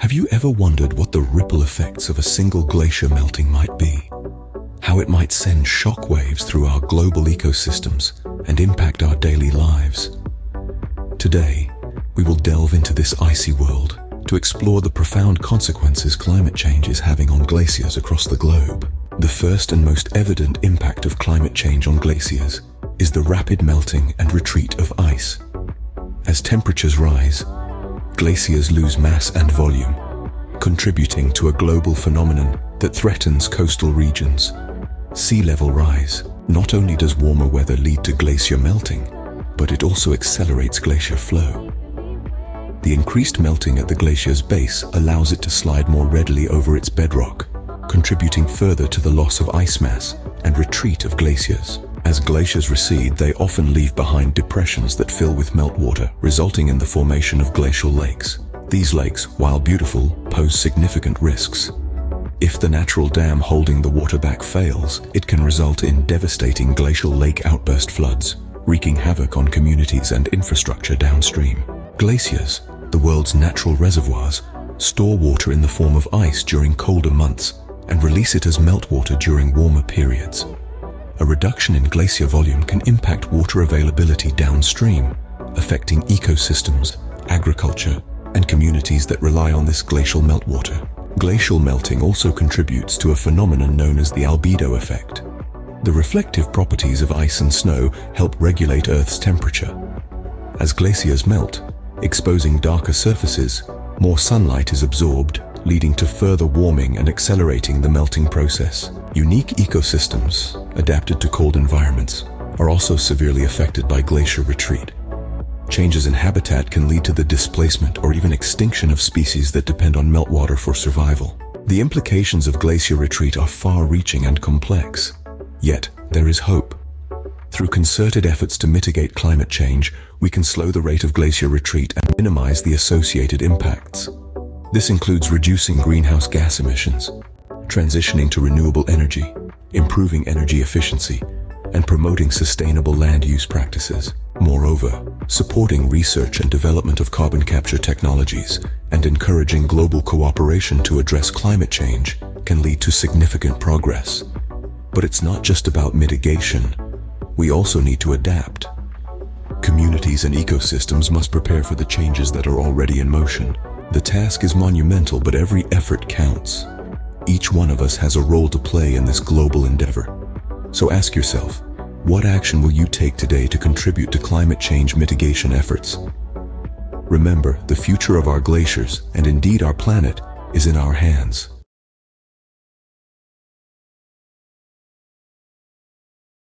Have you ever wondered what the ripple effects of a single glacier melting might be? How it might send shock waves through our global ecosystems and impact our daily lives? Today, we will delve into this icy world to explore the profound consequences climate change is having on glaciers across the globe. The first and most evident impact of climate change on glaciers is the rapid melting and retreat of ice. As temperatures rise, glaciers lose mass and volume, contributing to a global phenomenon that threatens coastal regions. Sea level rise. Not only does warmer weather lead to glacier melting, but it also accelerates glacier flow. The increased melting at the glacier's base allows it to slide more readily over its bedrock, contributing further to the loss of ice mass and retreat of glaciers. As glaciers recede, they often leave behind depressions that fill with meltwater, resulting in the formation of glacial lakes. These lakes, while beautiful, pose significant risks. If the natural dam holding the water back fails, it can result in devastating glacial lake outburst floods, wreaking havoc on communities and infrastructure downstream. Glaciers, the world's natural reservoirs, store water in the form of ice during colder months and release it as meltwater during warmer periods. A reduction in glacier volume can impact water availability downstream, affecting ecosystems, agriculture, and communities that rely on this glacial meltwater. Glacial melting also contributes to a phenomenon known as the albedo effect. The reflective properties of ice and snow help regulate Earth's temperature. As glaciers melt, exposing darker surfaces, more sunlight is absorbed, leading to further warming and accelerating the melting process. Unique ecosystems, adapted to cold environments, are also severely affected by glacier retreat. Changes in habitat can lead to the displacement or even extinction of species that depend on meltwater for survival. The implications of glacier retreat are far-reaching and complex. Yet, there is hope. Through concerted efforts to mitigate climate change, we can slow the rate of glacier retreat and minimize the associated impacts. This includes reducing greenhouse gas emissions, transitioning to renewable energy, improving energy efficiency, and promoting sustainable land use practices. Moreover, supporting research and development of carbon capture technologies and encouraging global cooperation to address climate change can lead to significant progress. But it's not just about mitigation. We also need to adapt. Communities and ecosystems must prepare for the changes that are already in motion. The task is monumental, but every effort counts. Each one of us has a role to play in this global endeavor. So ask yourself, what action will you take today to contribute to climate change mitigation efforts? Remember, the future of our glaciers, and indeed our planet, is in our hands.